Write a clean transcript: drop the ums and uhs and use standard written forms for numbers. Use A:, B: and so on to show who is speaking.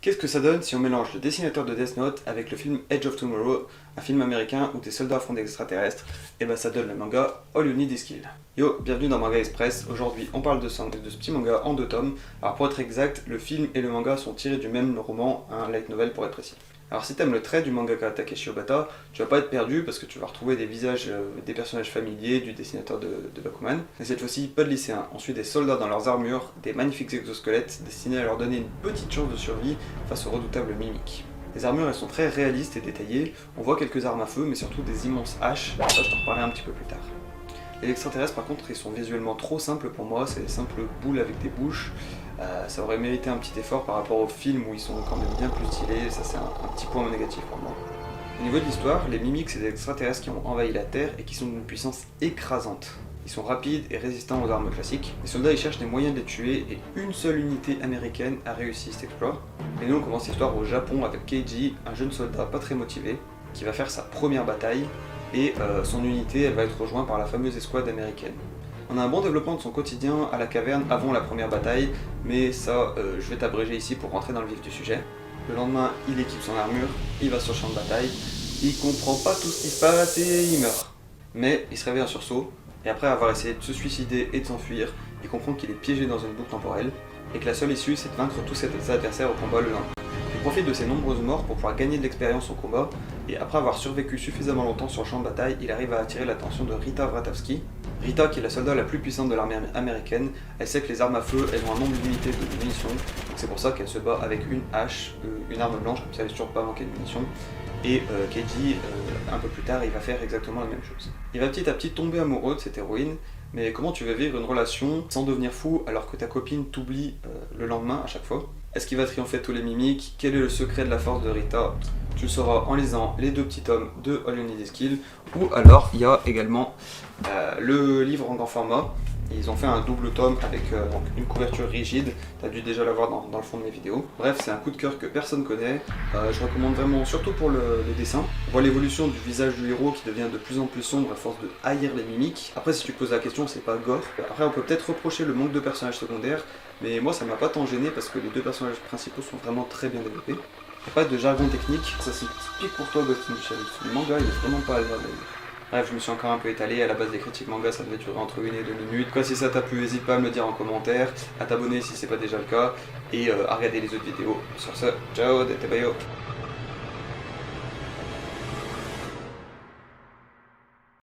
A: Qu'est-ce que ça donne si on mélange le dessinateur de Death Note avec le film Edge of Tomorrow, un film américain où des soldats affrontent des extraterrestres? Et bah ça donne le manga All You Need Is Kill. Yo, bienvenue dans Manga Express. Aujourd'hui on parle de ce petit manga en 2 tomes. Alors pour être exact, le film et le manga sont tirés du même roman, un light novel pour être précis. Alors si t'aimes le trait du mangaka Takeshi Obata, tu vas pas être perdu parce que tu vas retrouver des visages, des personnages familiers du dessinateur de Bakuman. Et cette fois-ci, pas de lycéens, on suit des soldats dans leurs armures, des magnifiques exosquelettes destinés à leur donner une petite chance de survie face aux redoutables mimiques. Les armures elles sont très réalistes et détaillées, on voit quelques armes à feu mais surtout des immenses haches, ça je t'en reparlerai un petit peu plus tard. Les extraterrestres par contre ils sont visuellement trop simples pour moi, c'est des simples boules avec des bouches. Ça aurait mérité un petit effort par rapport au film où ils sont quand même bien plus stylés, ça c'est un petit point négatif pour moi. Au niveau de l'histoire, les mimiques c'est des extraterrestres qui ont envahi la Terre et qui sont d'une puissance écrasante. Ils sont rapides et résistants aux armes classiques. Les soldats ils cherchent des moyens de les tuer et une seule unité américaine a réussi cet exploit. Et nous on commence l'histoire au Japon avec Keiji, un jeune soldat pas très motivé, qui va faire sa première bataille et son unité elle va être rejointe par la fameuse escouade américaine. On a un bon développement de son quotidien à la caverne avant la première bataille, mais ça je vais t'abréger ici pour rentrer dans le vif du sujet. Le lendemain il équipe son armure, il va sur le champ de bataille, il comprend pas tout ce qui se passe et il meurt. Mais il se réveille en sursaut, et après avoir essayé de se suicider et de s'enfuir, il comprend qu'il est piégé dans une boucle temporelle, et que la seule issue c'est de vaincre tous ses adversaires au combat le lendemain. Il profite de ses nombreuses morts pour pouvoir gagner de l'expérience au combat, et après avoir survécu suffisamment longtemps sur le champ de bataille, il arrive à attirer l'attention de Rita Wratowski. Rita, qui est la soldat la plus puissante de l'armée américaine, elle sait que les armes à feu, elles ont un nombre limité de munitions, donc c'est pour ça qu'elle se bat avec une hache, une arme blanche, comme ça elle ne toujours pas manquer de munitions. Et Keiji, un peu plus tard, il va faire exactement la même chose. Il va petit à petit tomber amoureux de cette héroïne, mais comment tu veux vivre une relation sans devenir fou alors que ta copine t'oublie le lendemain à chaque fois? Est-ce qu'il va triompher de tous les mimiques? Quel est le secret de la force de Rita? Tu le sauras en lisant les 2 petits tomes de All You Need Is Kill, ou alors il y a également le livre en grand format. Ils ont fait un double tome avec donc une couverture rigide, t'as dû déjà l'avoir dans le fond de mes vidéos. Bref, c'est un coup de cœur que personne connaît, je recommande vraiment, surtout pour le dessin. On voit l'évolution du visage du héros qui devient de plus en plus sombre à force de haïr les mimiques. Après, si tu te poses la question, c'est pas gore. Après, on peut peut-être reprocher le manque de personnages secondaires, mais moi ça m'a pas tant gêné parce que les 2 personnages principaux sont vraiment très bien développés. Il n'y a pas de jargon technique, ça c'est typique pour toi Ghost in the Shell. Le manga il est vraiment pas agréable. Bref, je me suis encore un peu étalé, à la base des critiques manga ça devait durer entre 1 et 2 minutes. Quoi, si ça t'a plu, n'hésite pas à me le dire en commentaire, à t'abonner si c'est pas déjà le cas, et à regarder les autres vidéos. Sur ce, ciao, dete bayo.